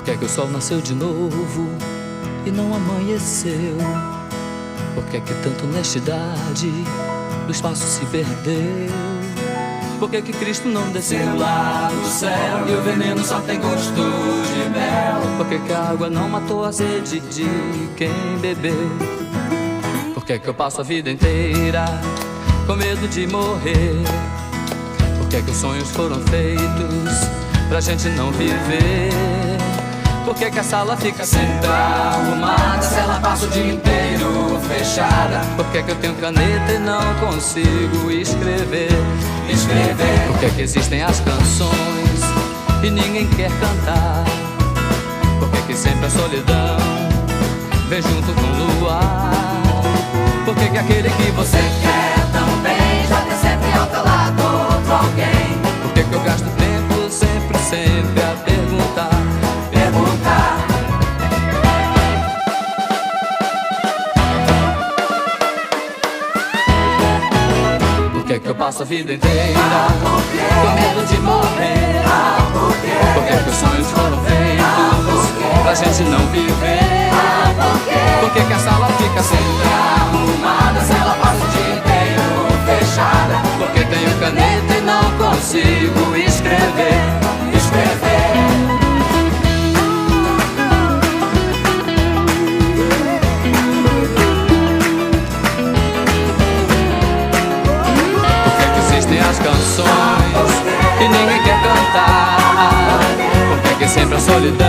Por que é que o sol nasceu de novo e não amanheceu? Por que é que tanta honestidade no espaço se perdeu? Por que é que Cristo não desceu lá do céu e o veneno só tem gosto de mel? Por que é que a água não matou a sede de quem bebeu? Por que é que eu passo a vida inteira com medo de morrer? Por que é que os sonhos foram feitos pra gente não viver? Por que é que a sala fica sempre arrumada se ela passa o dia inteiro fechada? Por que é que eu tenho caneta e não consigo escrever? Por que é que existem as canções e ninguém quer cantar? Por que é que sempre a solidão vem junto com o luar? Por que é que aquele que você quer também já tem sempre ao teu lado outro alguém? Por que é que eu gasto tempo sempre a perguntar? Por que é que eu passo a vida inteira com medo de morrer? Por que é que os sonhos foram feitos pra gente não viver? Por que é que a sala fica sempre arrumada se ela passa o dia inteiro fechada? Porque tenho caneta e não consigo escrever. As canções que ninguém quer cantar. Por que é que sempre a solidão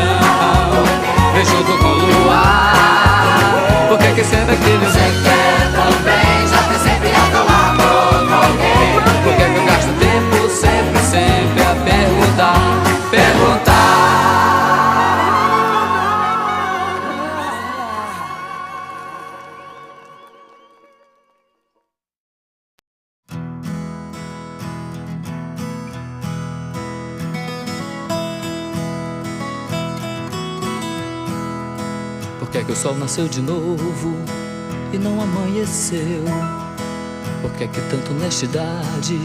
vem junto com o luar? Por que é que sempre aquele você quer também já tem sempre ao teu lado outro alguém? Por que é que eu gasto tempo sempre a perguntar? Por que é que o sol nasceu de novo e não amanheceu? Por que é que tanta honestidade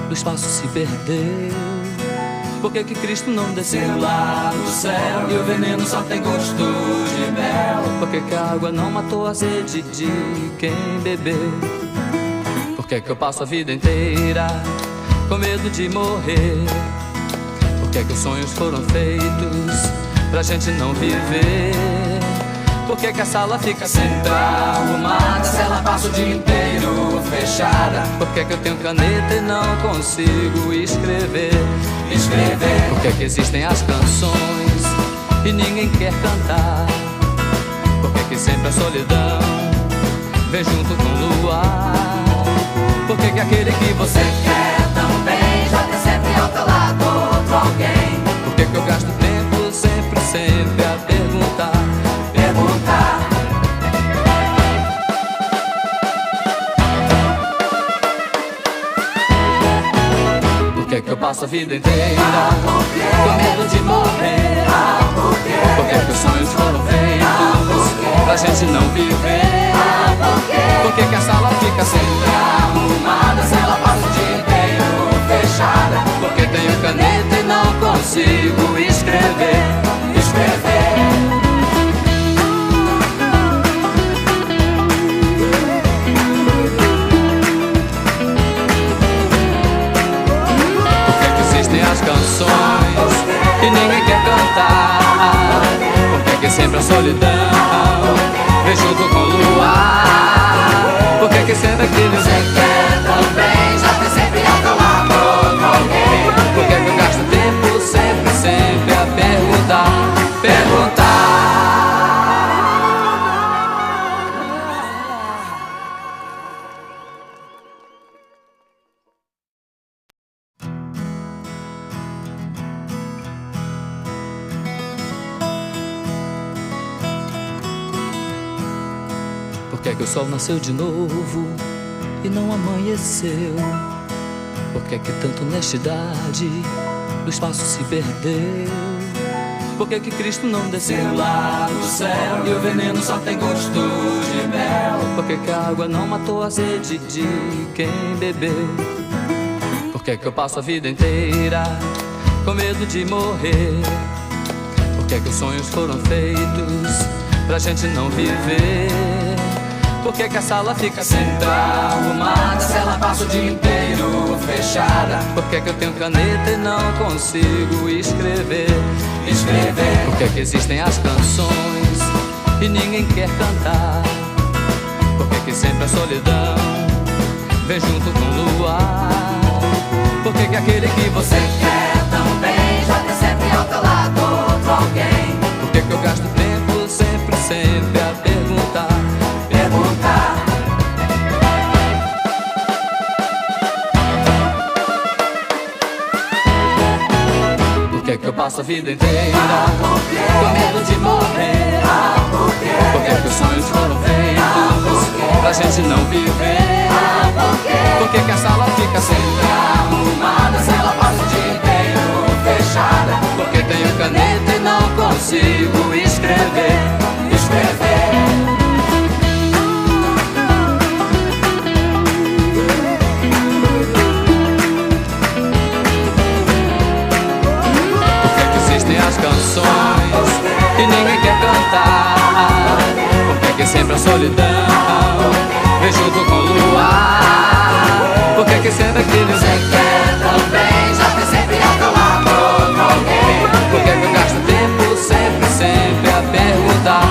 no espaço se perdeu? Por que é que Cristo não desceu lá do céu e o veneno só tem gosto de mel? Por que é que a água não matou a sede de quem bebeu? Por que é que eu passo a vida inteira com medo de morrer? Por que é que os sonhos foram feitos pra gente não viver? Por que é que a sala fica sempre arrumada se ela passa o dia inteiro fechada? Por que é que eu tenho caneta e não consigo escrever? Por que é que existem as canções e ninguém quer cantar? Por que é que sempre a solidão vem junto com o luar? Por que é que aquele que você quer também já tem sempre ao teu lado outro alguém? Por que é que eu gasto tempo sempre a perguntar? Por que é que eu passo a vida inteira com medo de morrer? Por que é que os sonhos foram feitos pra gente não viver? Por que é que a sala fica sempre arrumada se ela passa o dia inteiro fechada? Porque tenho caneta e não consigo escrever. As canções que ninguém quer cantar. Por que é que sempre a solidão vem junto com o luar? Por que é que sempre aquele você quer também já tem sempre ao teu lado outro alguém? Por que é que eu gasto tempo sempre a perguntar? Por que é que o sol nasceu de novo e não amanheceu? Por que é que tanta honestidade no espaço se perdeu? Por que é que Cristo não desceu lá do céu e o veneno só tem gosto de mel? Por que é que a água não matou a sede de quem bebeu? Por que é que eu passo a vida inteira com medo de morrer? Por que é que os sonhos foram feitos pra gente não viver? Por que é que a sala fica sempre arrumada se ela passa o dia inteiro fechada? Por que é que eu tenho caneta e não consigo escrever? Por que é que existem as canções e ninguém quer cantar? Por que é que sempre a solidão vem junto com o luar? Por que é que aquele que você quer tão bem já tem sempre ao teu lado outro alguém? Por que é que eu gasto tempo sempre a perguntar? Por que é que eu passo a vida inteira com medo de morrer? Por que é que os sonhos foram feitos pra gente não viver? Por que é que a sala fica sempre arrumada se ela passa o dia inteiro fechada? Porque tenho caneta e não consigo escrever. As canções e ninguém quer cantar. Por que é que sempre a solidão vem junto com o luar? Por que é que sempre aquele você quer também já tem sempre ao teu lado outro alguém? Por que é que eu gasto tempo sempre a perguntar?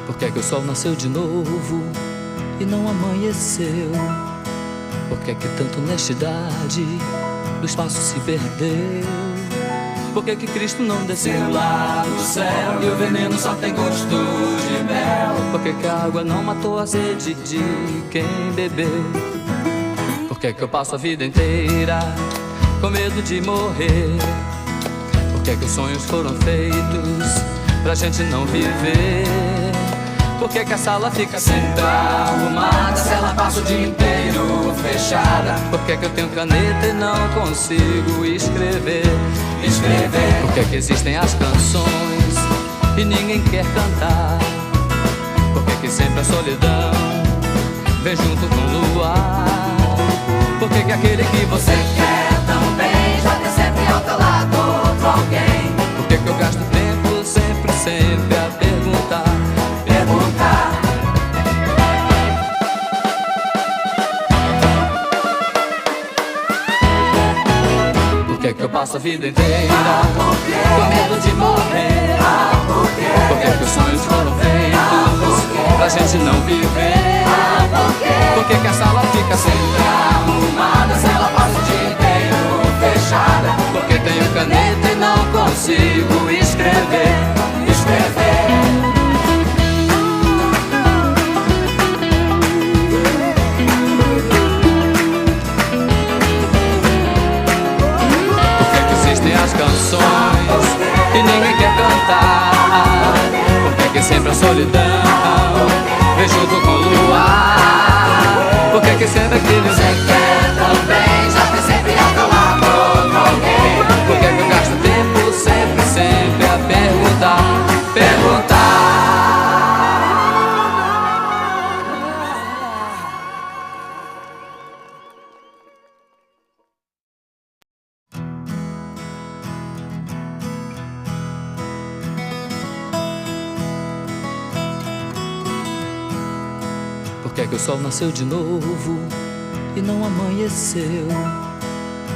Por que é que o sol nasceu de novo e não amanheceu? Por que é que tanta honestidade no espaço se perdeu? Por que é que Cristo não desceu lá do céu e o veneno só tem gosto de mel? Por que é que a água não matou a sede de quem bebeu? Por que é que eu passo a vida inteira com medo de morrer? Por que é que os sonhos foram feitos pra gente não viver? Por que é que a sala fica sempre arrumada se ela passa o dia inteiro fechada? Por que é que eu tenho caneta e não consigo escrever? Por que é que existem as canções e ninguém quer cantar? Por que é que sempre a solidão vem junto com o luar? Por que é que aquele que você quer tão bem já tem sempre ao teu lado outro alguém? Por que é que eu gasto tempo sempre a perguntar? Por que é que eu passo a vida inteira com medo de morrer? Por que é que os sonhos foram feitos pra gente não viver? Por que é que a sala fica sempre arrumada se ela passa o dia inteiro fechada? Porque tenho caneta e não consigo escrever. As canções e ninguém quer cantar. Por que é que sempre a solidão vem junto com o luar? Por que é que sempre aquele você quer também já tem sempre ao teu lado outro alguém? Por que é que eu gasto tempo sempre a perguntar? Por que é que o sol nasceu de novo e não amanheceu?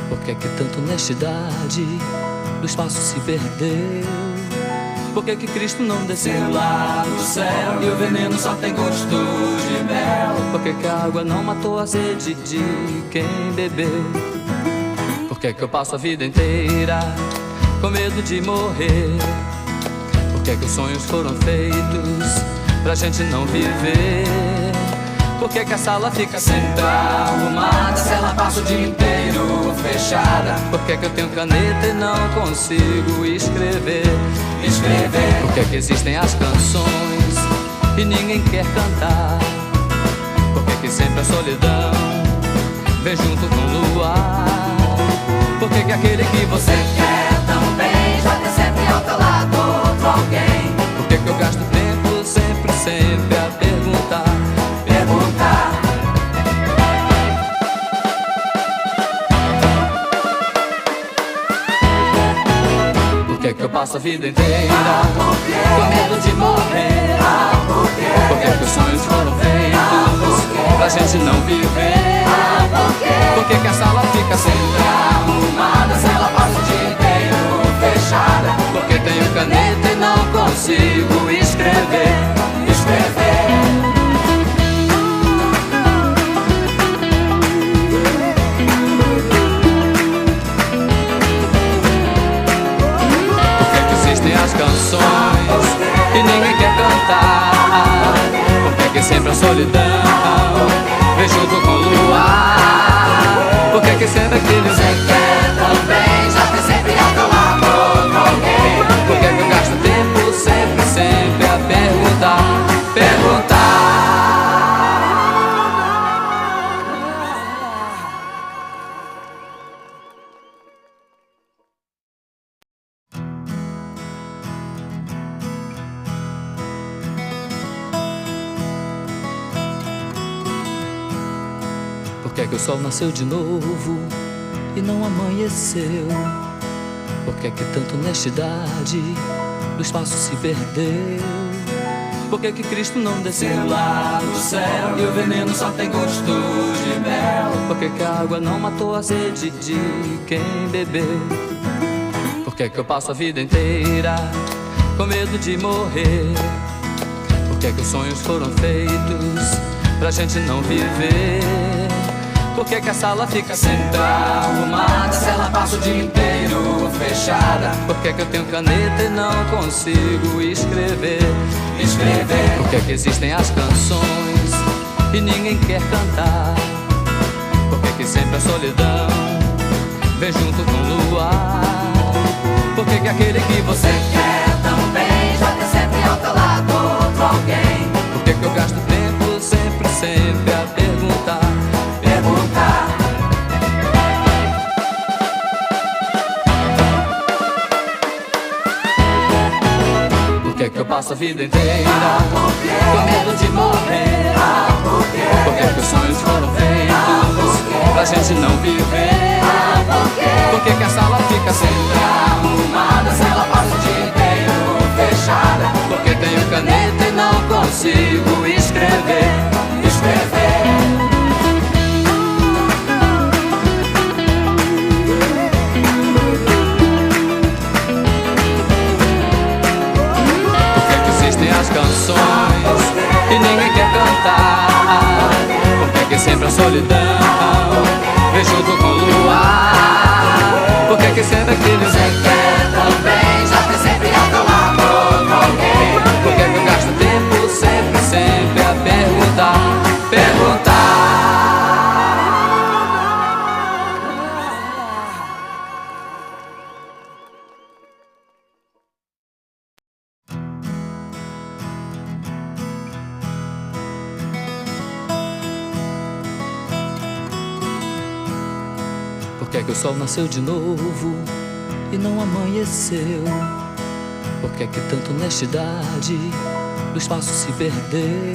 Por que é que tanta honestidade no espaço se perdeu? Por que é que Cristo não desceu lá do céu e o veneno só tem gosto de mel? Por que é que a água não matou a sede de quem bebeu? Por que é que eu passo a vida inteira com medo de morrer? Por que é que os sonhos foram feitos pra gente não viver? Por que é que a sala fica sempre arrumada se ela passa o dia inteiro fechada? Por que é que eu tenho caneta e não consigo escrever? Por que é que existem as canções e ninguém quer cantar? Por que é que sempre a solidão vem junto com o luar? Por que que aquele que você quer tão bem já tem sempre ao teu lado outro alguém? Por que que eu gasto tempo sempre a perguntar? Por que que eu passo a vida inteira com medo de morrer? Por que que os sonhos foram feitos pra gente não viver? Por que que a sala fica sempre arrumada se ela passa o dia inteiro fechada? Porque tenho caneta e não consigo escrever. As canções que ninguém quer cantar. Por que que sempre a solidão vem junto com o luar? Por que que sempre aquele você quer também já tem sempre ao teu lado outro alguém? Por que que eu gasto tempo sempre a perguntar? Por que que o sol nasceu de novo e não amanheceu? Por que que tanta honestidade no espaço se perdeu? Por que que Cristo não desceu lá do céu e o veneno só tem gosto de mel? Por que que a água não matou a sede de quem bebeu? Por que que eu passo a vida inteira com medo de morrer? Por que que os sonhos foram feitos pra gente não viver? Por que que a sala fica sempre arrumada se ela passa o dia inteiro fechada? Por que que eu tenho caneta e não consigo escrever? Por que que existem as canções e ninguém quer cantar? Por que que sempre a solidão vem junto com o luar? Por que que aquele que você quer tão bem já tem sempre ao teu lado outro alguém? Por que que eu gasto tempo sempre a perguntar? Por que que eu passo a vida inteira com medo de morrer? Por que que os sonhos foram feitos pra gente não viver? Por que que a sala fica sempre arrumada se ela passa o dia inteiro fechada? Porque tenho caneta e não consigo escrever. As canções que ninguém quer cantar. Por que que sempre a solidão vem junto com o luar? Por que que sempre aquele você quer também já tem sempre ao teu lado outro alguém? Por que que eu gasto tempo sempre a perguntar? Por que que o sol nasceu de novo e não amanheceu? Por que que tanta honestidade no espaço se perdeu?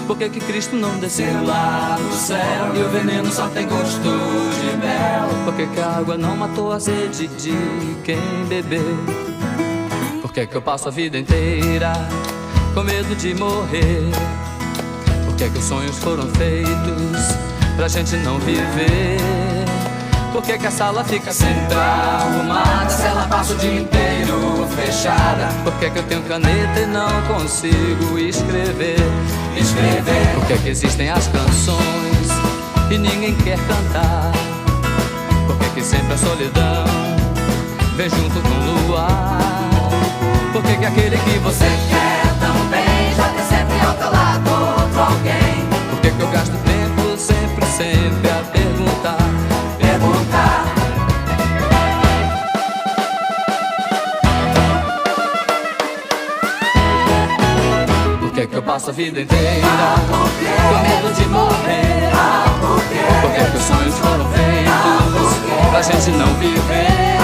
Por que que Cristo não desceu lá do céu e o veneno só tem gosto de mel? Por que que a água não matou a sede de quem bebeu? Por que que eu passo a vida inteira com medo de morrer? Por que que os sonhos foram feitos pra gente não viver? Por que que a sala fica sempre arrumada se ela passa o dia inteiro fechada? Por que que eu tenho caneta e não consigo escrever? Por que que existem as canções e ninguém quer cantar? Por que que sempre a solidão vem junto com o luar? Por que que aquele que você quer tão bem já tem sempre ao teu lado outro alguém? Por que que eu gasto tempo sempre a perguntar? Por que que eu passo a vida inteira com medo de morrer? Por que que os sonhos foram feitos pra gente não viver?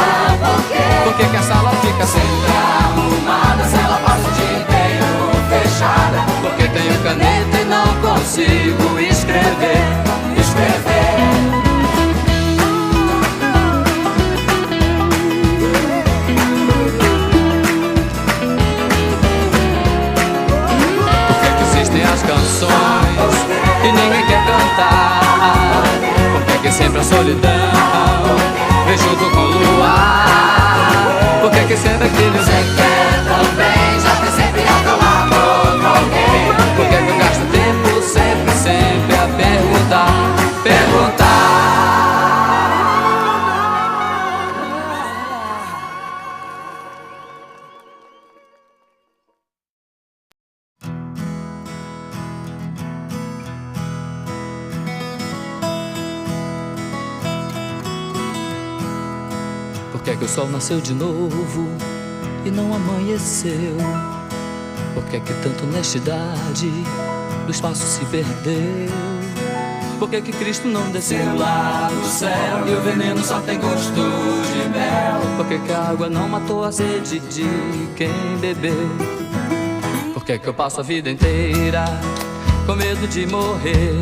Por que que a sala fica sempre arrumada se ela passa o dia inteiro fechada? Porque tenho caneta e não consigo escrever. As canções e ninguém quer cantar. Por que que sempre a solidão vem junto com o luar? Por que que sempre aquele Você quer também, já tem sempre ao teu lado outro alguém? Por que que eu gasto tempo sempre a perguntar? Por que que o sol nasceu de novo e não amanheceu? Por que que tanta honestidade no espaço se perdeu? Por que que Cristo não desceu lá do céu e o veneno só tem gosto de mel? Por que que a água não matou a sede de quem bebeu? Por que que eu passo a vida inteira com medo de morrer?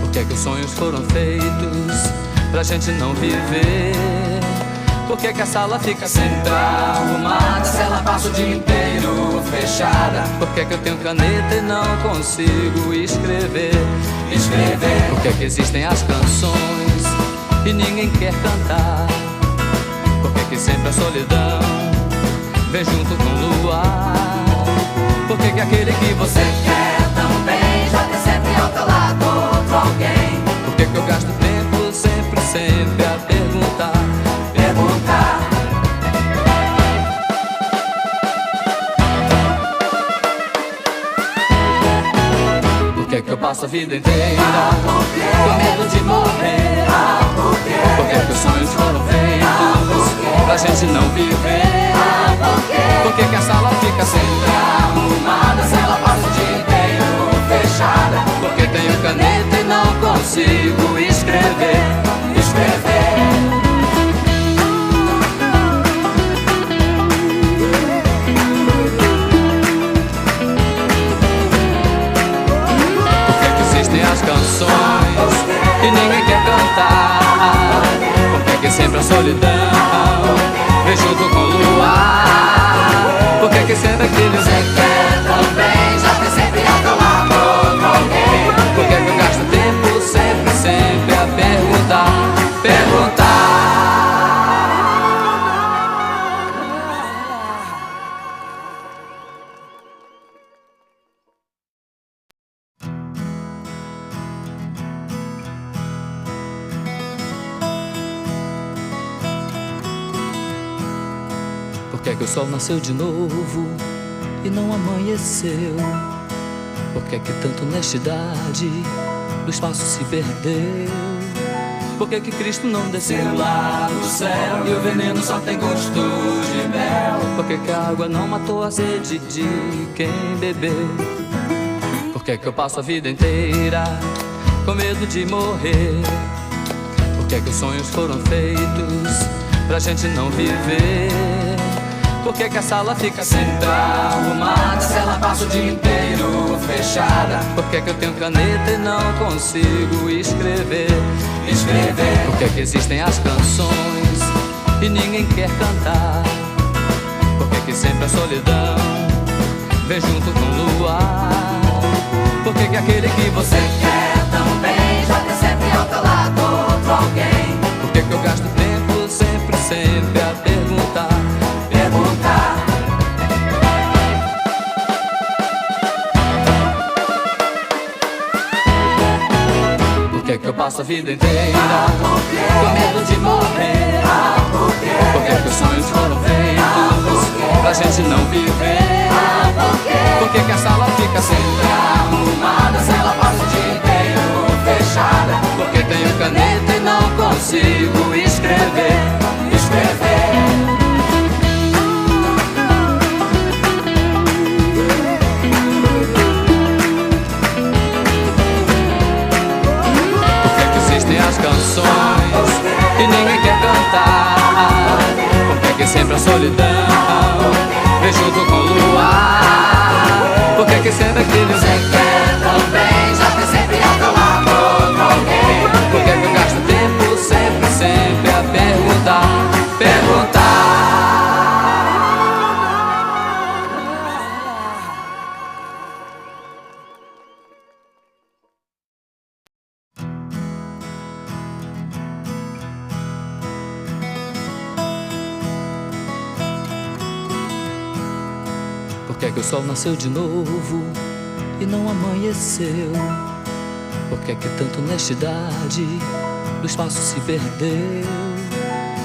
Por que que os sonhos foram feitos pra gente não viver? Por que que a sala fica sempre arrumada se ela passa o dia inteiro fechada? Por que que eu tenho caneta e não consigo escrever? Por que que existem as canções e ninguém quer cantar? Por que que sempre a solidão vem junto com o luar? Por que que aquele que você quer também, já tem sempre ao teu lado outro alguém? Por que que eu gasto tempo sempre a perguntar? Por que que eu passo a vida inteira com medo de morrer? Por que que os sonhos foram feitos pra gente não viver? Por que que a sala fica sempre arrumada se ela passa o dia inteiro fechada? Porque tenho caneta e não consigo escrever. As canções e ninguém quer cantar. Por que que sempre a solidão vem junto com o luar? Por que que sempre aquele Você quer também, já tem sempre ao teu lado outro alguém? Por que que eu gasto tempo sempre a perguntar? Por que que o sol nasceu de novo e não amanheceu? Por que que tanta honestidade no espaço se perdeu? Por que que Cristo não desceu lá do céu e o veneno só tem gosto de mel? Por que que a água não matou a sede de quem bebeu? Por que que eu passo a vida inteira com medo de morrer? Por que que os sonhos foram feitos pra gente não viver? Por que que a sala fica sempre arrumada se ela passa o dia inteiro fechada? Por que que eu tenho caneta e não consigo escrever? Por que que existem as canções e ninguém quer cantar? Por que que sempre a solidão vem junto com o luar? Por que que aquele que você quer também, já tem sempre ao teu lado outro alguém? Por que que eu gasto tempo sempre a perguntar? Por que que eu passo a vida inteira com medo de morrer? Por que que os sonhos foram feitos pra gente não viver? Por que que a sala fica sempre arrumada se ela passa o dia inteiro fechada? Porque tenho caneta e não consigo escrever. solidão vem junto com o luar? Por que sempre aquele você quer também já ter sempre ao teu lado outro alguém? Por que eu gasto tempo sempre a perguntar? Por que o sol nasceu de novo e não amanheceu? Por que tanta honestidade no espaço se perdeu?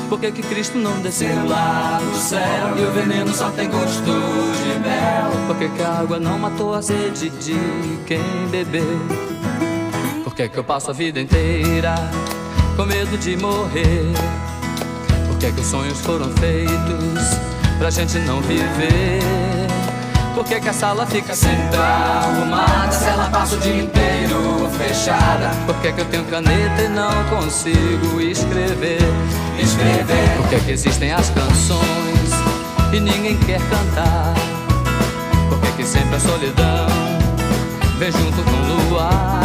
Por que Cristo não desceu lá do céu e o veneno só tem gosto de mel? Por que a água não matou a sede de quem bebeu? Por que eu passo a vida inteira com medo de morrer? Por que os sonhos foram feitos pra gente não viver? Por que a sala fica sempre arrumada se ela passa o dia inteiro fechada? Por que eu tenho caneta e não consigo escrever? Por que existem as canções e ninguém quer cantar? Por que sempre a solidão vem junto com o luar?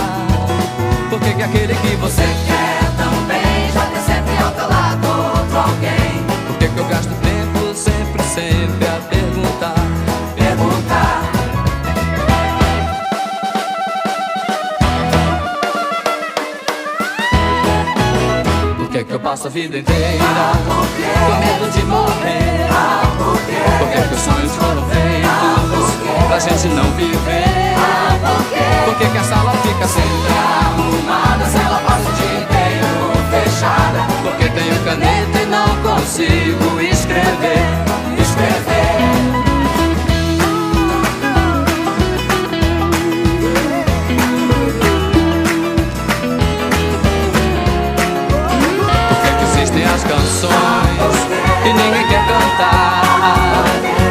Por que aquele que você quer também já ter sempre ao teu lado outro alguém? Por que eu gasto tempo sempre a perguntar? Por que eu passo a vida inteira com medo de morrer? Por que os sonhos foram feitos pra gente não viver? Por que a sala fica sempre arrumada se ela passa o dia inteiro fechada? Por que tenho caneta e não consigo escrever? As canções e ninguém quer cantar?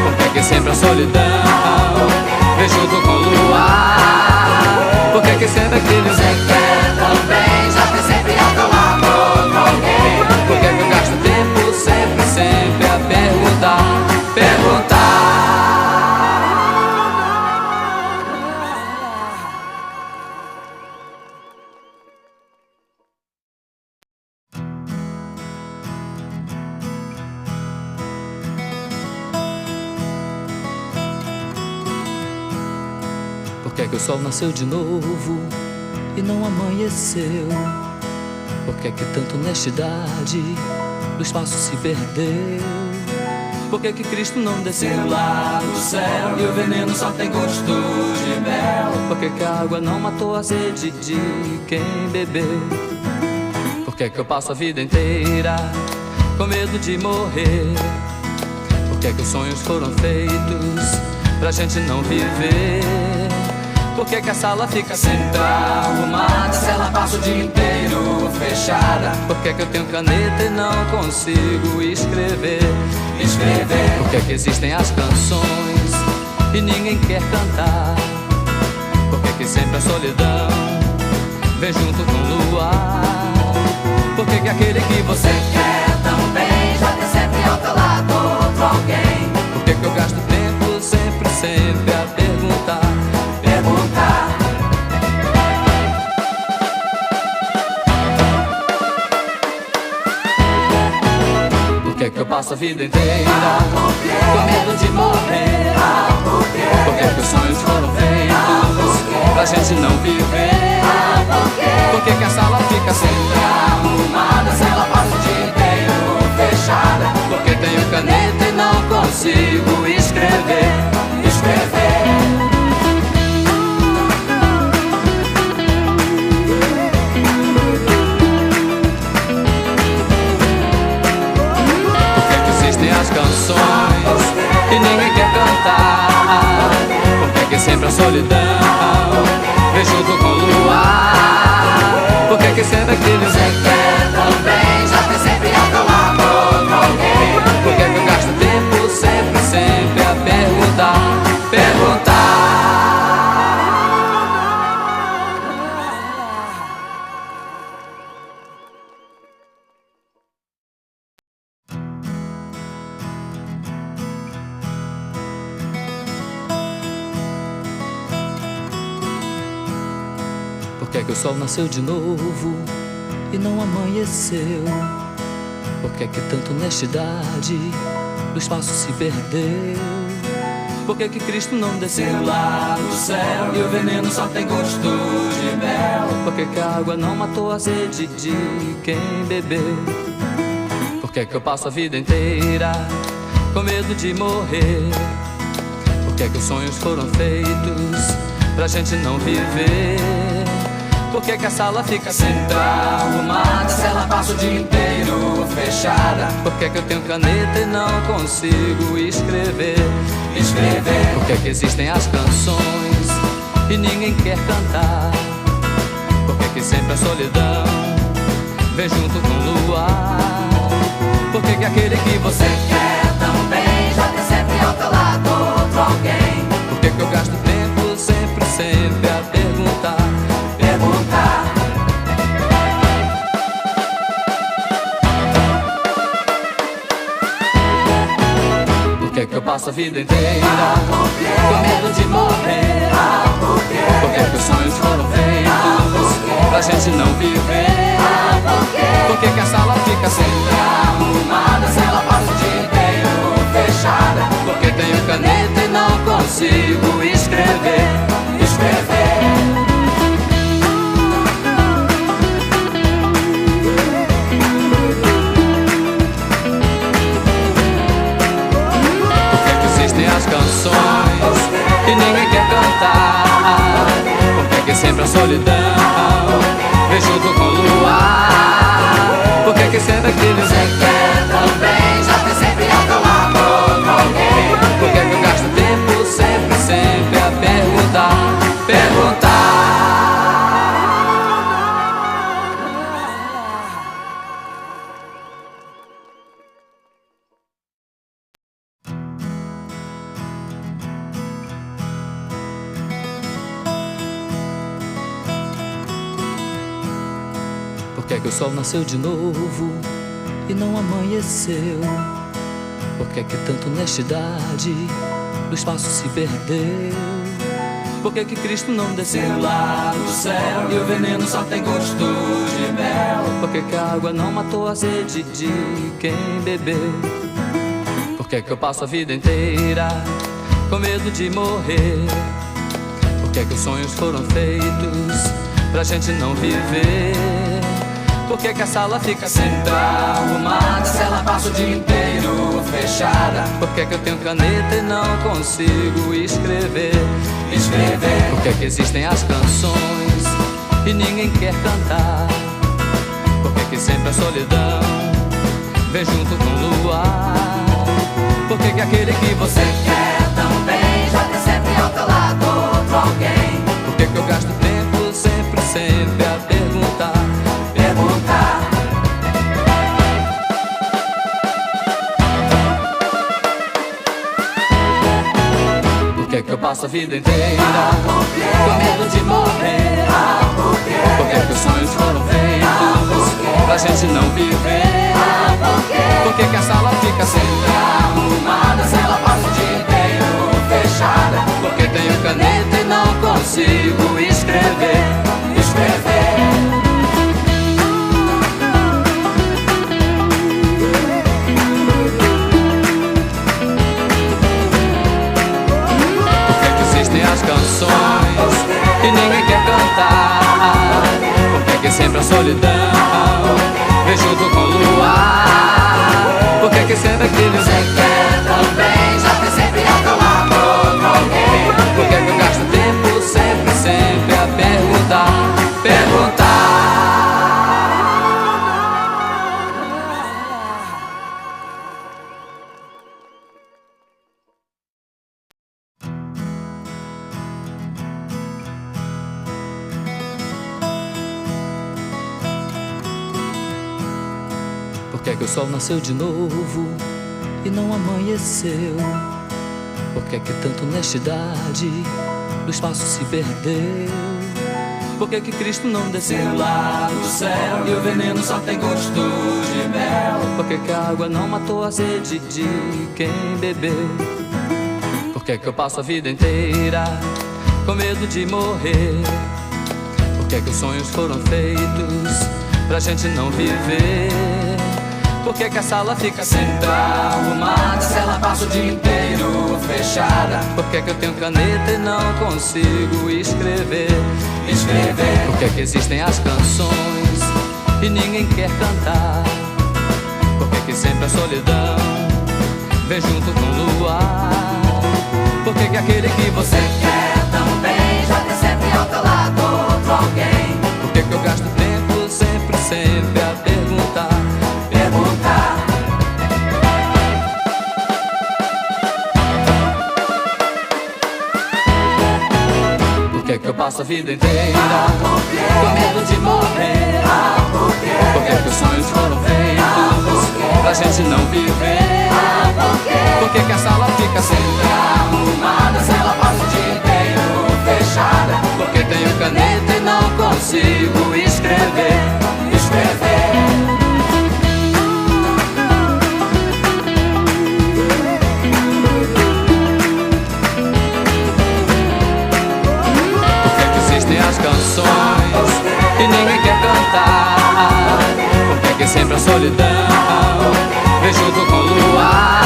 Por que sempre a solidão vem junto com o luar? Por que sempre aquele você quer também já ter sempre ao teu lado outro alguém? Por que eu gasto tempo sempre a perguntar? Por que o sol nasceu de novo e não amanheceu? Por que tanta honestidade no espaço se perdeu? Por que Cristo não desceu lá do céu e o veneno só tem gosto de mel? Por que a água não matou a sede de quem bebeu? Por que eu passo a vida inteira com medo de morrer? Por que os sonhos foram feitos pra gente não viver? Por que a sala fica sempre arrumada se ela passa o dia inteiro fechada? Por que eu tenho caneta e não consigo escrever? Por que existem as canções e ninguém quer cantar? Por que sempre a solidão vem junto com o luar? Por que aquele que você quer também já ter sempre ao teu lado outro alguém? Por que eu gasto tempo sempre a perguntar? Por que eu passo a vida inteira com medo de morrer? Por que os sonhos foram feitos pra gente não viver? Por que a sala fica sempre arrumada se ela passa o dia inteiro fechada? Por que tenho caneta e não consigo escrever? As canções e ninguém quer cantar? Por que sempre a solidão vem junto com o luar? Por que sempre aquele você quer também já ter sempre ao teu lado outro alguém? Por que eu gasto tempo sempre a perguntar? Por que é que o sol nasceu de novo e não amanheceu? Por que é que tanta honestidade no espaço se perdeu? Por que é que Cristo não desceu lá do céu e o veneno só tem gosto de mel? Por que é que a água não matou a sede de quem bebeu? Por que é que eu passo a vida inteira com medo de morrer? Por que é que os sonhos foram feitos pra gente não viver? Por que é que a sala fica sempre arrumada se ela passa o dia inteiro fechada? Por que é que eu tenho caneta e não consigo escrever? Por que é que existem as canções e ninguém quer cantar? Por que é que sempre a solidão vem junto com o luar? Por que é que aquele que você quer tão bem já tem sempre ao teu lado outro alguém? Por que é que eu gasto tempo sempre a perguntar? Por que é que eu passo a vida inteira com medo de morrer? Por que é que os sonhos foram feitos pra gente não viver? Por que é que a sala fica sempre arrumada se ela passa o dia inteiro fechada? Porque tenho caneta e não consigo escrever. As canções e ninguém quer cantar. Por que é que sempre a solidão vem junto com o luar? Por que é que sempre aquele você quer também já tem sempre ao teu lado outro alguém? Por que é que eu gasto tempo sempre a perguntar? Por que é que o sol nasceu de novo e não amanheceu? Por que é que tanta honestidade no espaço se perdeu? Por que é que Cristo não desceu lá do céu e o veneno só tem gosto de mel? Por que é que a água não matou a sede de quem bebeu? Por que é que eu passo a vida inteira com medo de morrer? Por que é que os sonhos foram feitos pra gente não viver? Por que é que a sala fica sempre arrumada se ela passa o dia inteiro fechada? Por que é que eu tenho caneta e não consigo escrever? Por que é que existem as canções e ninguém quer cantar? Por que é que sempre a solidão vem junto com o luar? Por que é que aquele que você quer tão bem já tem sempre ao teu lado outro alguém? Por que é que eu gasto tempo sempre a perguntar? Por que é que eu passo a vida inteira com medo de morrer? Por que é que os sonhos foram feitos pra gente não viver? Por que é que a sala fica sempre arrumada se ela passa o dia inteiro fechada? Porque tenho caneta e não consigo escrever. As canções e ninguém quer cantar. Por que é que sempre a solidão vem junto com o luar? Por que é que sempre aquele você quer também já tem sempre ao teu lado outro alguém? Por que é que eu gasto tempo sempre a perguntar? Por que é que o sol nasceu de novo e não amanheceu? Por que é que tanta honestidade no espaço se perdeu? Por que é que Cristo não desceu lá do céu e o veneno só tem gosto de mel? Por que é que a água não matou a sede de quem bebeu? Por que é que eu passo a vida inteira com medo de morrer? que é que os sonhos foram feitos pra gente não viver? Por que que a sala fica sempre arrumada se ela passa o dia inteiro fechada? Por que que eu tenho caneta e não consigo escrever? Por que que existem as canções e ninguém quer cantar? Por que que sempre a solidão vem junto com o luar? Por que que aquele que você quer também já tem sempre ao teu lado outro alguém? Por que que eu gasto tempo sempre a perguntar? Por que que eu passo a vida inteira com medo de morrer? Por que que os sonhos foram feitos pra gente não viver? Por que que a sala fica sempre arrumada se ela passa o dia inteiro fechada? Porque tenho caneta e não consigo escrever. As canções que ninguém quer cantar. Por que que sempre a solidão vem junto com o luar?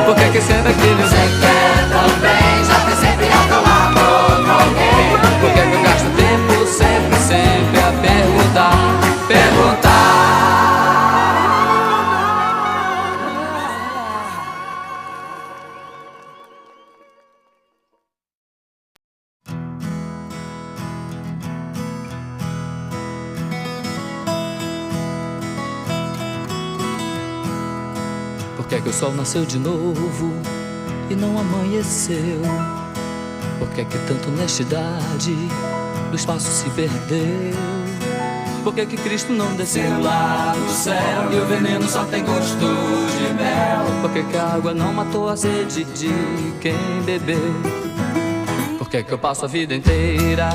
Por que que sempre aquele você quer também já tem sempre ao teu lado outro alguém? Por que que eu gasto tempo sempre a perguntar? Por que que o sol nasceu de novo e não amanheceu? Por que que tanta honestidade no espaço se perdeu? Por que que Cristo não desceu lá do céu e o veneno só tem gosto de mel? Por que que a água não matou a sede de quem bebeu? Por que que eu passo a vida inteira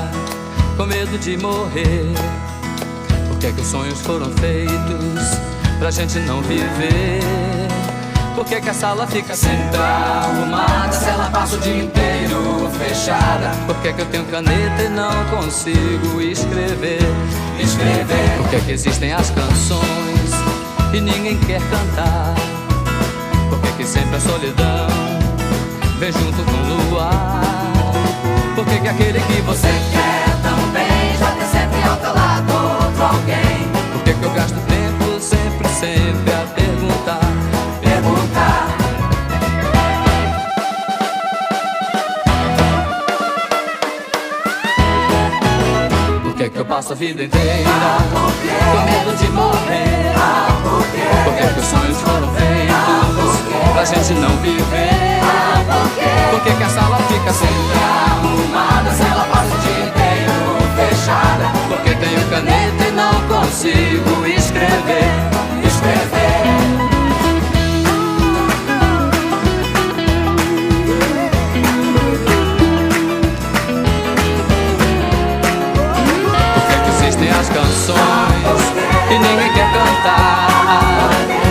com medo de morrer? Por que que os sonhos foram feitos pra gente não viver? Por que que a sala fica sempre arrumada se ela passa o dia inteiro fechada? Por que que eu tenho caneta e não consigo escrever? Por que que existem as canções e ninguém quer cantar? Por que que sempre a solidão vem junto com o luar? Por que que aquele que você quer também já tem sempre ao teu lado outro alguém? Por que que eu gasto tempo sempre a perguntar? Por que que eu passo a vida inteira com medo de morrer? Por que que os sonhos foram feitos pra gente não viver? Por que que a sala fica sempre arrumada se ela passa o dia inteiro fechada? Porque tenho caneta e não consigo escrever. As canções que ninguém quer cantar.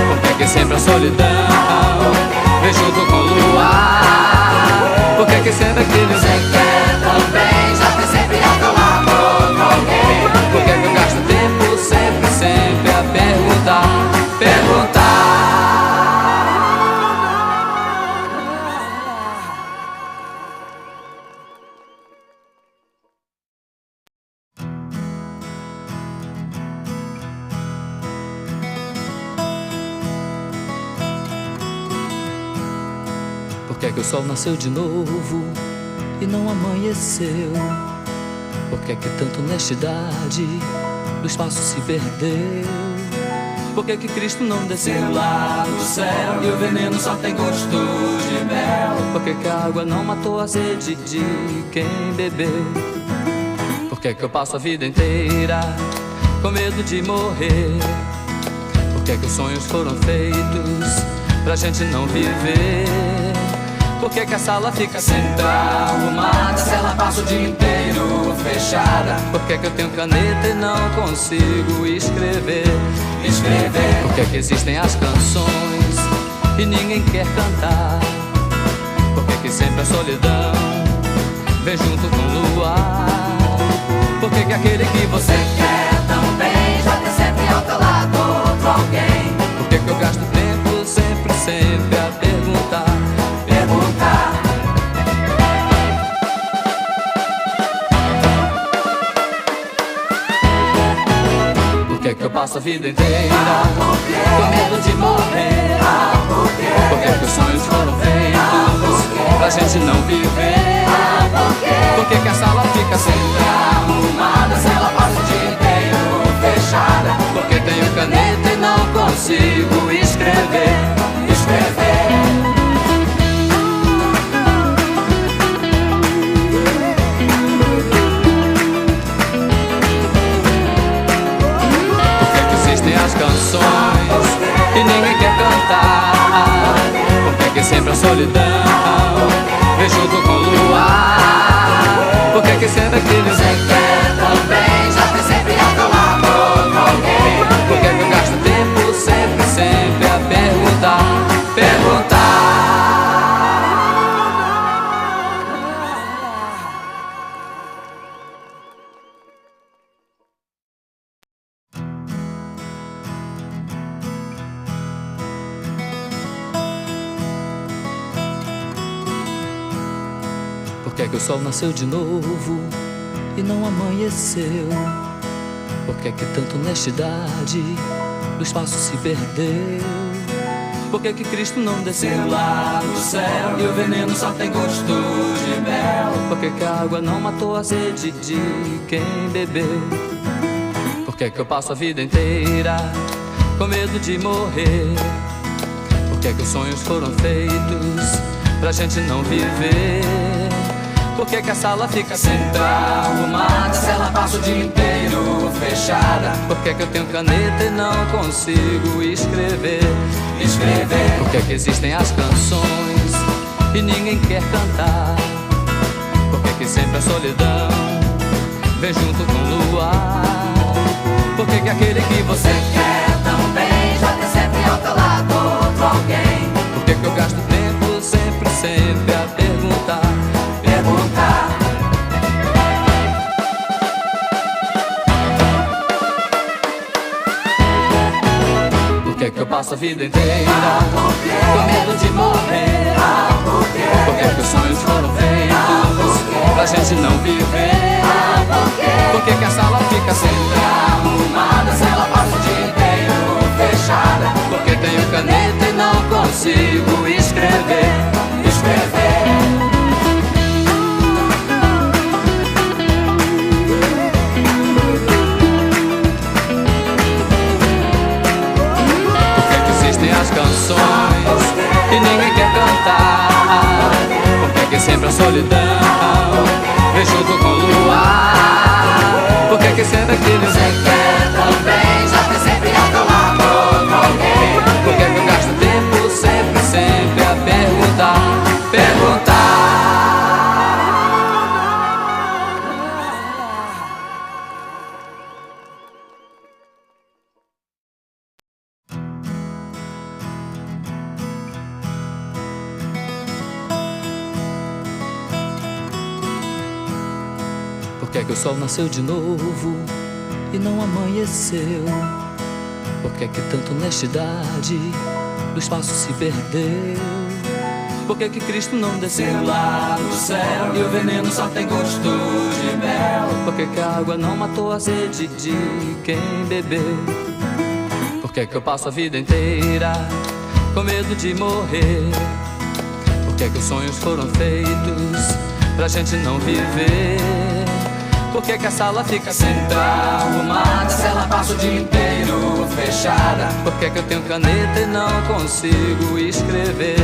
Por que que sempre a solidão vem junto com o luar? Por que que sempre aquele você quer também já tem sempre ao teu lado outro alguém? Por que que eu gasto tempo sempre a perguntar? Por que que o sol nasceu de novo e não amanheceu? Por que que tanta honestidade no espaço se perdeu? Por que que Cristo não desceu lá do céu e o veneno só tem gosto de mel? Por que que a água não matou a sede de quem bebeu? Por que que eu passo a vida inteira com medo de morrer? Por que que os sonhos foram feitos pra gente não viver? Por que que a sala fica sempre arrumada se ela passa o dia inteiro fechada? Por que que eu tenho caneta e não consigo escrever? Por que que existem as canções e ninguém quer cantar? Por que que sempre a solidão vem junto com o luar? Por que que aquele que você quer também já ter sempre ao teu lado outro alguém? Por que eu gasto tempo sempre a perguntar? Por que eu passo a vida inteira com medo de morrer? Por que os sonhos foram feitos pra gente não viver? Por que a sala fica sempre arrumada se ela passa o dia inteiro fechada? Porque tenho caneta e não consigo escrever. As canções que ninguém quer cantar. Por que sempre a solidão vem junto com o luar? Por que sempre aquele você quer também já ter sempre ao teu lado outro alguém? Por que eu gasto tempo sempre a perguntar? Por que o sol nasceu de novo e não amanheceu? Por que tanta honestidade no espaço se perdeu? Por que Cristo não desceu lá do céu e o veneno só tem gosto de mel? Por que a água não matou a sede de quem bebeu? Por que eu passo a vida inteira com medo de morrer? Por que os sonhos foram feitos pra gente não viver? Por que a sala fica sempre arrumada se ela passa o dia inteiro fechada? Por que eu tenho caneta e não consigo escrever? Por que existem as canções e ninguém quer cantar? Por que sempre a solidão vem junto com o luar? Por que aquele que você quer também já ter sempre ao teu lado outro alguém? Por que eu gasto tempo sempre a perguntar? Por que eu passo a vida inteira com medo de morrer? Por que os sonhos foram feitos pra gente não viver? Por que a sala fica sempre arrumada se ela passa o dia inteiro fechada? Porque tenho caneta e não consigo escrever. As canções que ninguém quer cantar. Por que sempre a solidão vem junto com o luar? Por que sempre aquele você quer também já ter sempre ao teu lado outro alguém? Por que eu gasto tempo sempre a perguntar? Por que o sol nasceu de novo e não amanheceu? Por que tanta honestidade no espaço se perdeu? Por que Cristo não desceu lá do céu e o veneno só tem gosto de mel? Por que a água não matou a sede de quem bebeu? Por que eu passo a vida inteira com medo de morrer? Por que os sonhos foram feitos pra gente não viver? Por que a sala fica sempre arrumada se ela passa o dia inteiro fechada? Por que eu tenho caneta e não consigo escrever?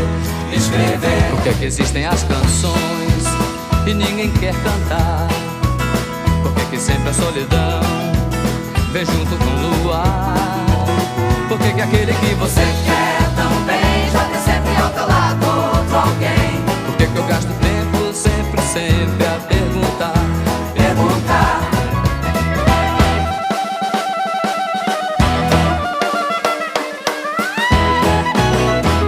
Por que existem as canções e ninguém quer cantar? Por que sempre a solidão vem junto com o luar? Por que aquele que você quer também já ter sempre ao teu lado outro alguém? Por que eu gasto tempo sempre a perguntar?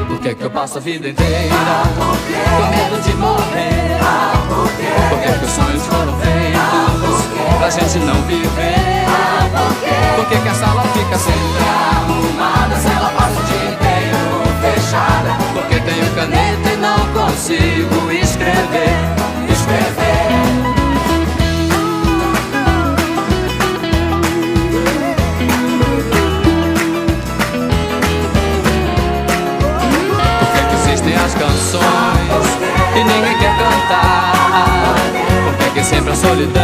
Por que eu passo a vida inteira com medo de morrer? Por que os sonhos foram feitos pra gente não viver? sempre a solidão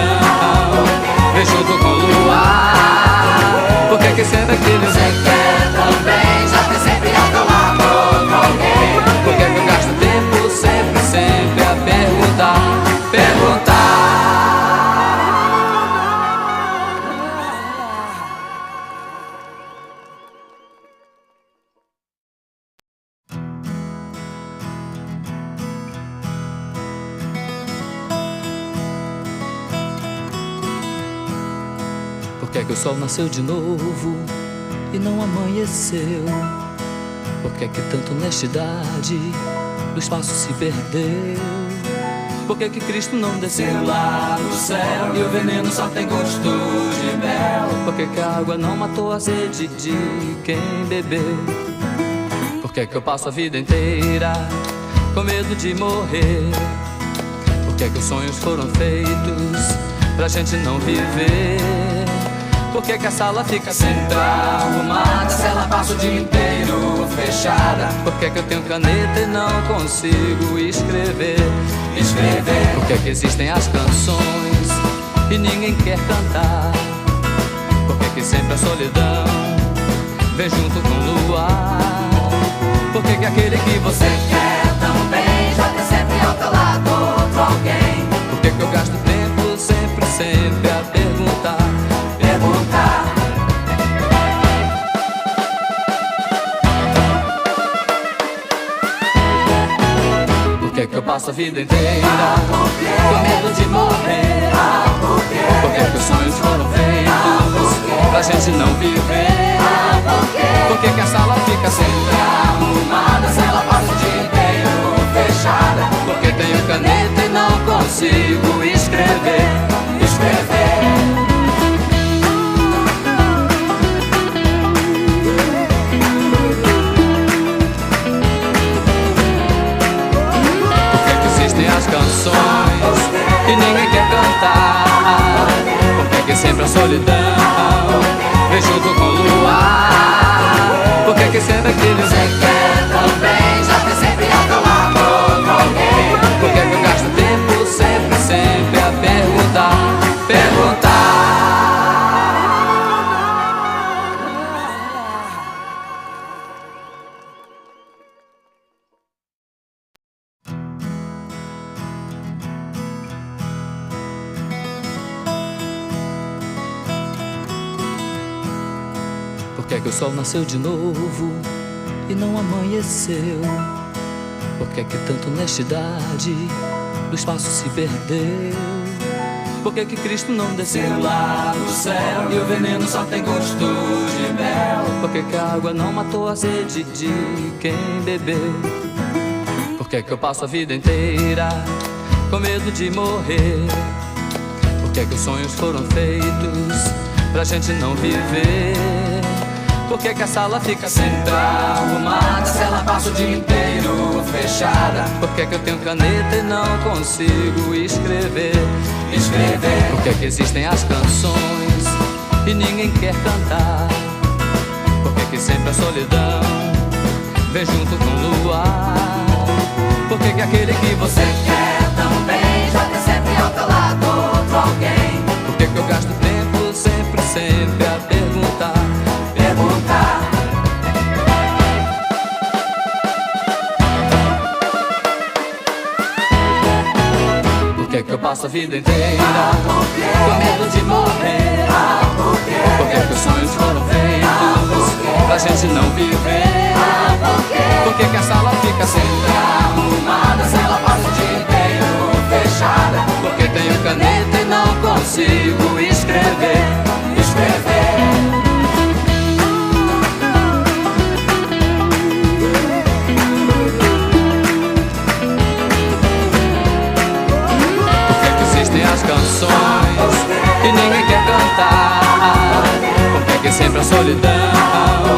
vem junto com o luar? Por que sempre aquele você quer também já ter sempre ao teu lado outro alguém? Por que eu gasto tempo sempre a perguntar? Por que o sol nasceu de novo e não amanheceu? Por que tanta honestidade no espaço se perdeu? Por que Cristo não desceu lá no céu e o veneno só tem gosto de mel? Por que a água não matou a sede de quem bebeu? Por que eu passo a vida inteira com medo de morrer? Por que os sonhos foram feitos pra gente não viver? Por que a sala fica sempre arrumada se ela passa o dia inteiro fechada? Por que eu tenho caneta e não consigo escrever? Por que existem as canções e ninguém quer cantar? Por que sempre a solidão vem junto com o luar? Por que aquele que você quer também já ter sempre ao teu lado outro alguém? Por que eu gasto tempo sempre a perguntar? Por que eu passo a vida inteira com medo de morrer? Por que os sonhos foram feitos pra gente não viver? Por que a sala fica sempre arrumada se ela passa o dia inteiro fechada? Por que tenho caneta e não consigo escrever? As canções que ninguém quer cantar? Por que sempre a solidão vem junto com o luar? Por que sempre aquele você quer também já ter sempre ao teu lado outro alguém? Por que eu gasto tempo sempre a perguntar? Por que o sol nasceu de novo e não amanheceu? Por que tanta honestidade no espaço se perdeu? Por que Cristo não desceu lá no céu e o veneno só tem gosto de mel? Por que a água não matou a sede de quem bebeu? Por que eu passo a vida inteira com medo de morrer? Por que os sonhos foram feitos pra gente não viver? Por que a sala fica sempre arrumada se ela passa o dia inteiro fechada? Por que eu tenho caneta e não consigo escrever? Por que existem as canções e ninguém quer cantar? Por que sempre a solidão vem junto com o luar? Por que aquele que você quer também já ter sempre ao teu lado outro alguém? Por que eu gasto tempo sempre a perguntar? Por que eu passo a vida inteira com medo de morrer? Por que os sonhos foram feitos pra gente não viver? Por que a sala fica sempre arrumada se ela passa o dia inteiro fechada? Por que tenho caneta e não consigo escrever? As canções que ninguém quer cantar? Por que sempre a solidão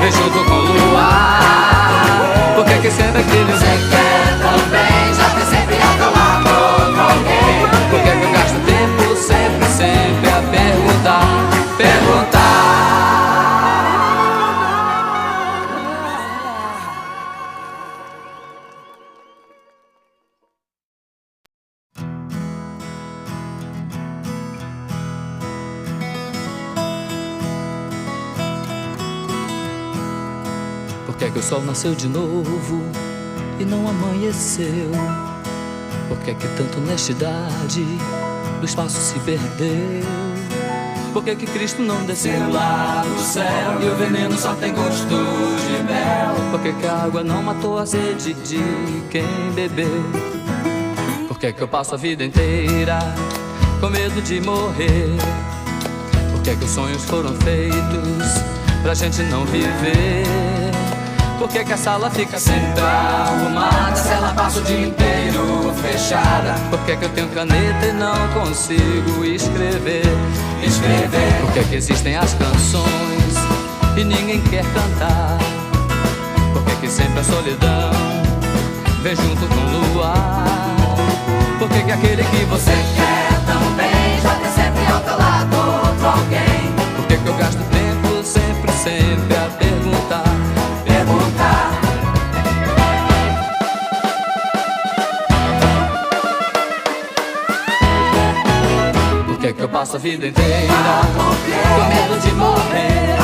vem junto com o luar? Por que sempre aquele você quer também já ter sempre ao teu lado outro alguém? Por que eu gasto tempo sempre a perguntar? que o sol nasceu de novo e não amanheceu? Por que tanta honestidade no espaço se perdeu? Por que Cristo não desceu lá do céu e o veneno só tem gosto de mel? Por que a água não matou a sede de quem bebeu? Por que eu passo a vida inteira com medo de morrer? Por que os sonhos foram feitos pra gente não viver? Por que a sala fica sempre arrumada se ela passa o dia inteiro fechada? Por que eu tenho caneta e não consigo escrever? Por que existem as canções e ninguém quer cantar? Por que sempre a solidão vem junto com o luar? Por que aquele que você quer tão bem já tem sempre ao teu lado outro alguém? Por que eu gasto tempo sempre a perguntar? Por que eu passo a vida inteira com medo de morrer?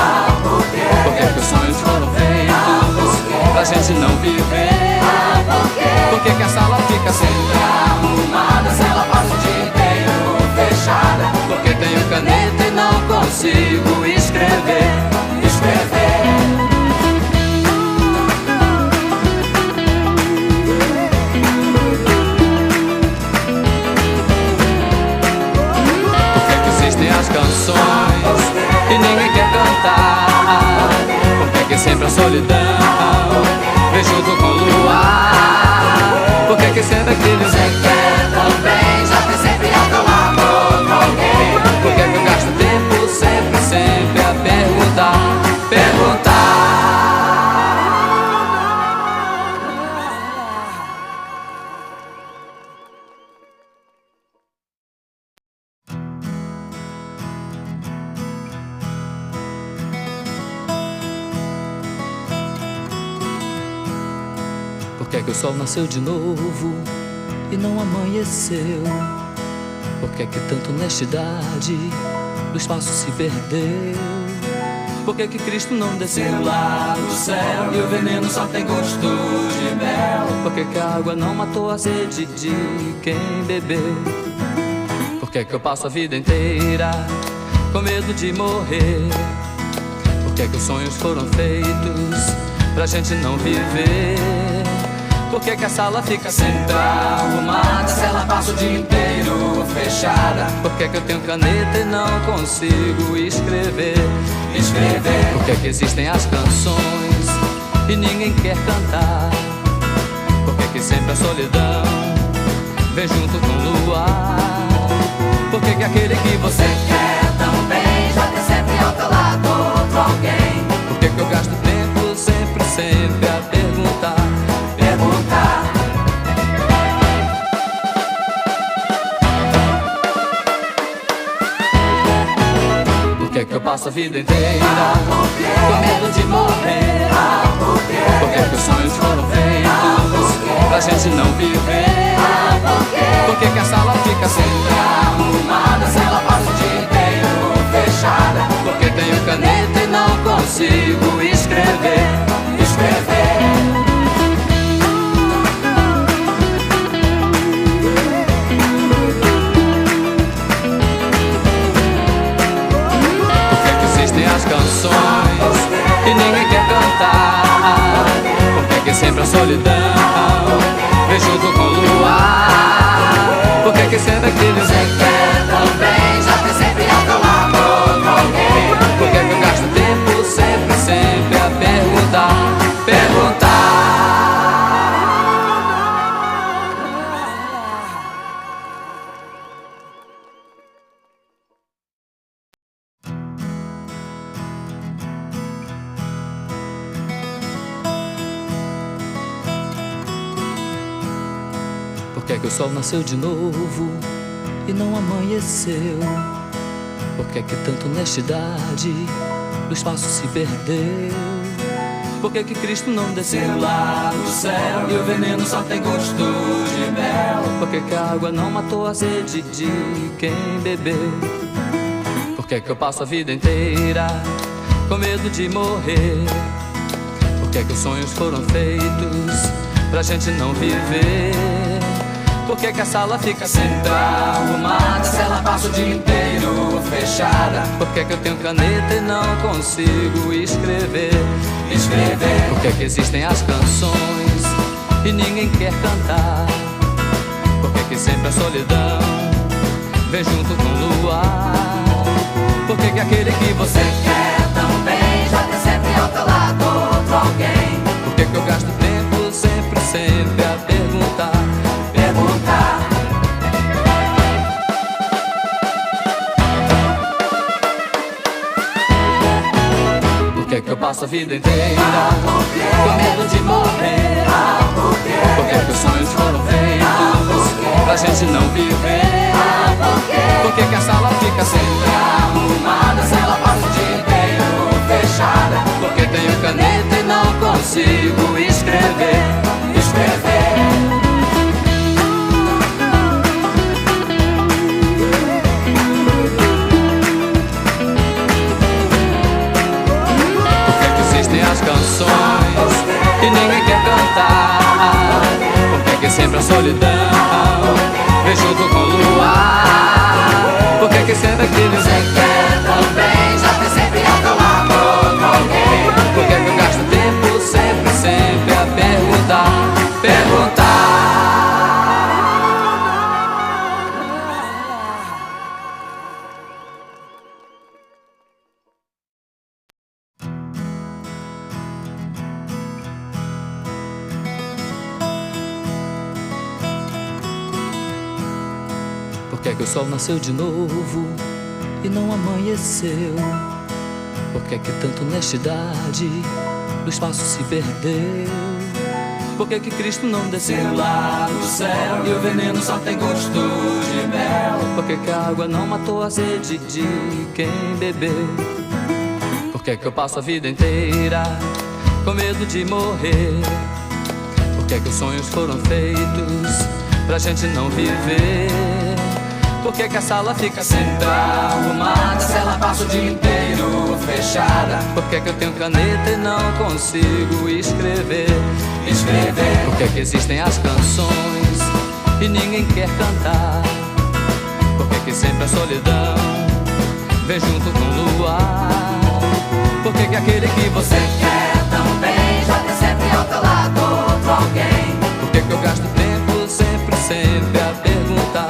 Por que os sonhos foram feitos pra gente não viver? Por que a sala fica sempre arrumada se ela passa o dia inteiro fechada? Por que tenho caneta e não consigo escrever? As canções e ninguém quer cantar. Por que sempre a solidão vem junto com o luar? Por que sempre aquele você quer também já tem sempre ao teu lado outro alguém? Por que eu gasto tempo sempre a perguntar? Por que o sol nasceu de novo e não amanheceu? Por que tanta honestidade no espaço se perdeu? Por que Cristo não desceu lá do céu e o veneno só tem gosto de mel? Por que a água não matou a sede de quem bebeu? Por que eu passo a vida inteira com medo de morrer? Por que os sonhos foram feitos pra gente não viver? Por que a sala fica sempre arrumada se ela passa o dia inteiro fechada? Por que eu tenho caneta e não consigo escrever? Por que existem as canções e ninguém quer cantar? Por que sempre a solidão vem junto com o luar? Por que aquele que você quer tão bem já tem sempre ao teu lado outro alguém? Por que eu gasto tempo sempre a perguntar? Por que eu passo a vida inteira com medo de morrer? Por que os sonhos foram feitos pra gente não viver? Por que a sala fica sempre arrumada se ela passa o dia inteiro fechada? Por que tenho caneta e não consigo escrever? As canções e ninguém quer cantar. Por que sempre a solidão vem junto com o luar? Por que sempre aquele você quer também já tem sempre ao teu lado outro alguém? Por que eu gasto tempo sempre a perguntar? Por que o sol nasceu de novo e não amanheceu? Por que tanta honestidade no espaço se perdeu? Por que Cristo não desceu lá do céu e o veneno só tem gosto de mel? Por que a água não matou a sede de quem bebeu? Por que eu passo a vida inteira com medo de morrer? Por que é que os sonhos foram feitos pra gente não viver? Por que é que a sala fica sempre arrumada se ela passa o dia inteiro fechada? Por que é que eu tenho caneta e não consigo escrever? Por que é que existem as canções e ninguém quer cantar? Por que é que sempre a solidão vem junto com o luar? Por que é que aquele que você quer também já tem sempre ao teu lado outro alguém? Por que é que eu gasto tempo sempre a perguntar? Por que é que eu passo a vida inteira com medo de morrer? Por que é que os sonhos foram feitos pra gente não viver? Por que é que a sala fica sempre arrumada se ela passa o dia inteiro fechada? Porque tenho caneta e não consigo escrever. As canções e ninguém quer cantar. Por que é que sempre a solidão vem junto com o luar? Por que é que sempre aquele você quer também já tem sempre ao teu lado outro alguém? Por que é que eu gasto tempo sempre a perguntar? Por que é que o sol nasceu de novo e não amanheceu? Por que é que tanta honestidade no espaço se perdeu? Por que é que Cristo não desceu lá do céu e o veneno só tem gosto de mel? Por que é que a água não matou a sede de quem bebeu? Por que é que eu passo a vida inteira com medo de morrer? Por que é que os sonhos foram feitos pra gente não viver? Por que é que a sala fica sempre arrumada se ela passa o dia inteiro fechada? Por que é que eu tenho caneta e não consigo escrever? Por que é que existem as canções e ninguém quer cantar? Por que é que sempre a solidão vem junto com o luar? Por que é que aquele que você quer também já tem sempre ao teu lado outro alguém? Por que é que eu gasto tempo sempre a perguntar?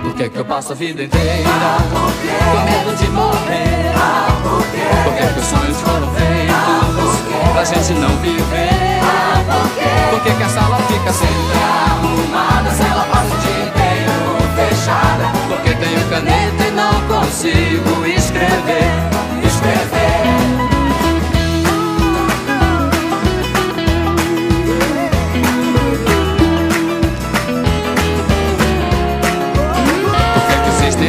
Por que é que eu passo a vida inteira com medo de morrer? Por que é que os sonhos foram feitos pra gente não viver? Por que é que a sala fica sempre arrumada se ela passa o dia inteiro fechada? Porque tenho caneta e não consigo escrever.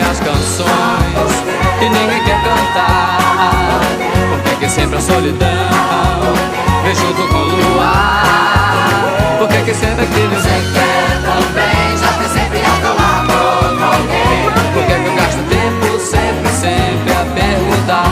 As canções e ninguém quer cantar. Por que é que sempre a solidão vem junto com o luar? Por que é que sempre aquele você quer também já tem sempre ao teu lado outro alguém? Por que é que eu gasto tempo sempre a perguntar?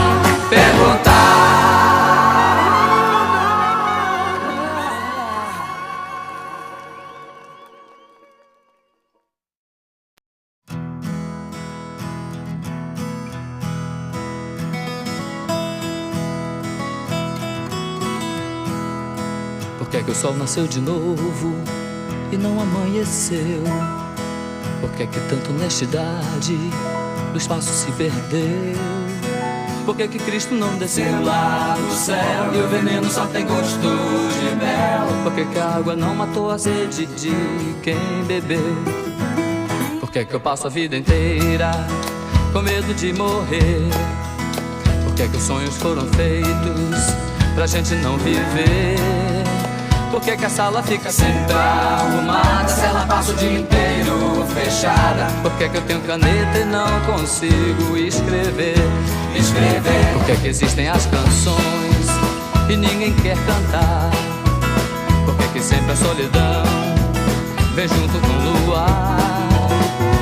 Por que é que o sol nasceu de novo e não amanheceu? Por que é que tanta honestidade no espaço se perdeu? Por que é que Cristo não desceu lá do céu e o veneno só tem gosto de mel? Por que é que a água não matou a sede de quem bebeu? Por que é que eu passo a vida inteira com medo de morrer? Por que é que os sonhos foram feitos pra gente não viver? Por que é que a sala fica sempre arrumada se ela passa o dia inteiro fechada? Por que é que eu tenho caneta e não consigo escrever? Por que é que existem as canções e ninguém quer cantar? Por que é que sempre a solidão vem junto com o luar?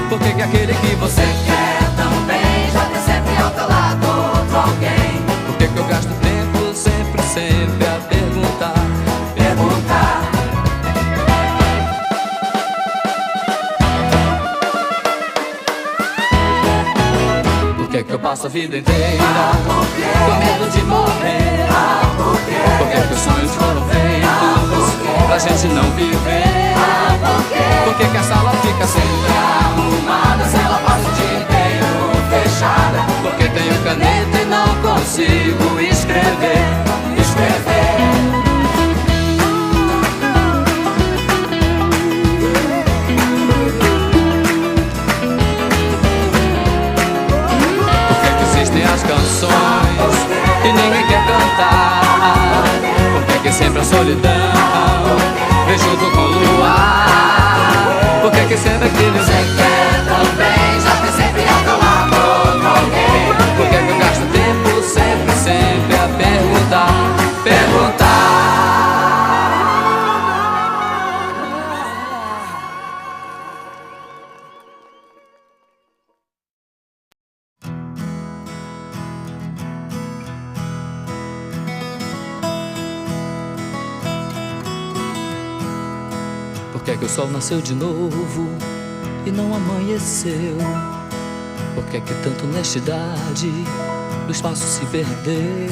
Por Por que aquele que você quer também já tem sempre ao teu lado outro alguém? Por que eu gasto tempo sempre a perguntar? Por que eu passo a vida inteira com medo de morrer? Por que os sonhos foram feitos pra gente não viver? Por que a sala fica sempre arrumada se ela passa o dia inteiro fechada? Porque tenho caneta e não consigo escrever. As canções e ninguém quer cantar. Por que sempre a solidão vem junto com o luar? Por que sempre aquele você quer também já tem sempre ao teu lado outro alguém? Por que eu gasto tempo sempre a perguntar? Por que o sol nasceu de novo e não amanheceu? Por que tanta honestidade no espaço se perdeu?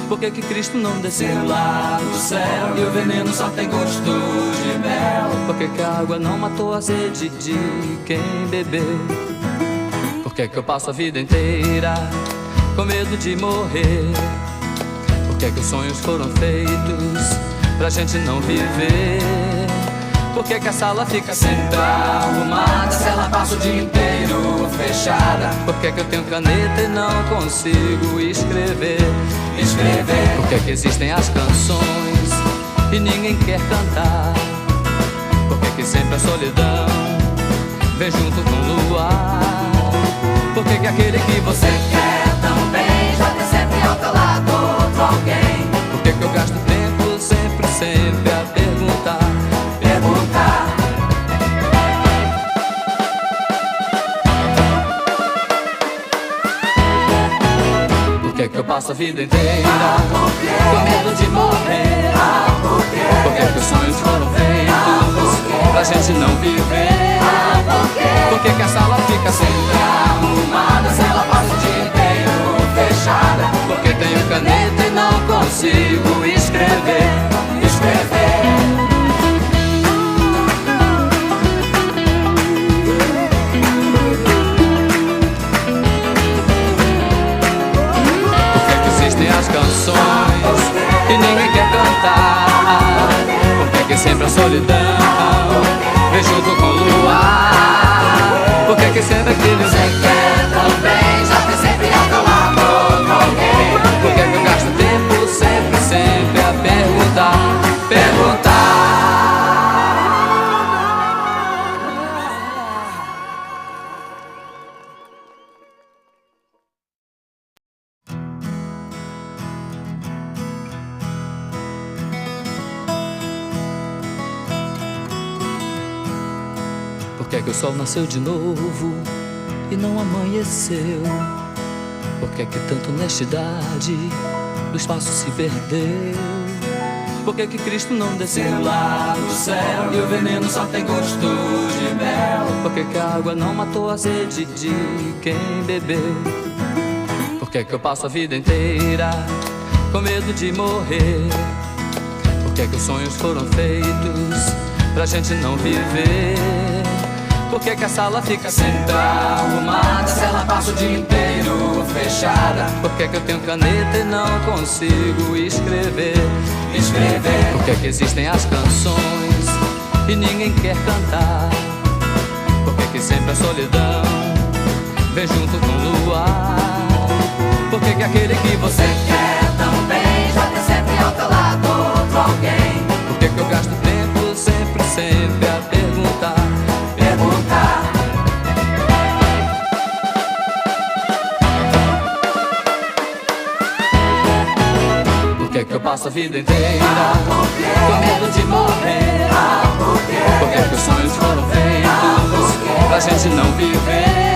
Por que Cristo não desceu lá do céu e o veneno só tem gosto de mel? Por que a água não matou a sede de quem bebeu? Por que eu passo a vida inteira com medo de morrer? Por que os sonhos foram feitos pra gente não viver? Por que a sala fica sempre arrumada se ela passa o dia inteiro fechada? Por que eu tenho caneta e não consigo escrever? Por que existem as canções e ninguém quer cantar? Por que sempre a solidão vem junto com o luar? Por que aquele que você quer também já tem sempre ao teu lado outro alguém? Por que eu gasto tempo sempre a perguntar? Por que eu passo a vida inteira com medo de morrer? Por que os sonhos foram feitos pra gente não viver? Por que a sala fica sempre arrumada se ela passa o dia inteiro fechada? Porque tenho caneta e não consigo escrever. As canções e ninguém quer cantar. Por que sempre a solidão vem junto com o luar? Por que sempre aquele você quer também já tem sempre ao teu lado outro alguém? Por que eu gasto tempo sempre a perguntar? Por que o sol nasceu de novo e não amanheceu? Por que tanta honestidade no espaço se perdeu? Por que Cristo não desceu lá do céu e o veneno só tem gosto de mel? Por que a água não matou a sede de quem bebeu? Por que eu passo a vida inteira com medo de morrer? Por que os sonhos foram feitos pra gente não viver? Por que a sala fica sempre arrumada se ela passa o dia inteiro fechada? Por que eu tenho caneta e não consigo escrever? Por que existem as canções e ninguém quer cantar? Por que sempre a solidão vem junto com o luar? Por que aquele que você quer também já tem sempre ao teu lado outro alguém? Por que eu gasto tempo sempre a perguntar? Por que eu passo a vida vida inteira, com medo de morrer. Por que que os sonhos foram feitos pra gente não viver?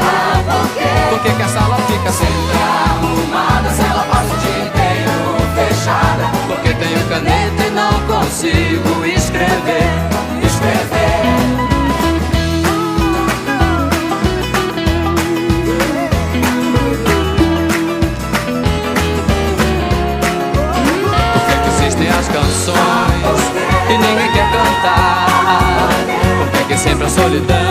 Por que que a sala fica sempre arrumada se ela passa o dia inteiro fechada? Porque tenho caneta e não consigo escrever. Por que que existem as canções e ninguém quer cantar? Por que que sempre a solidão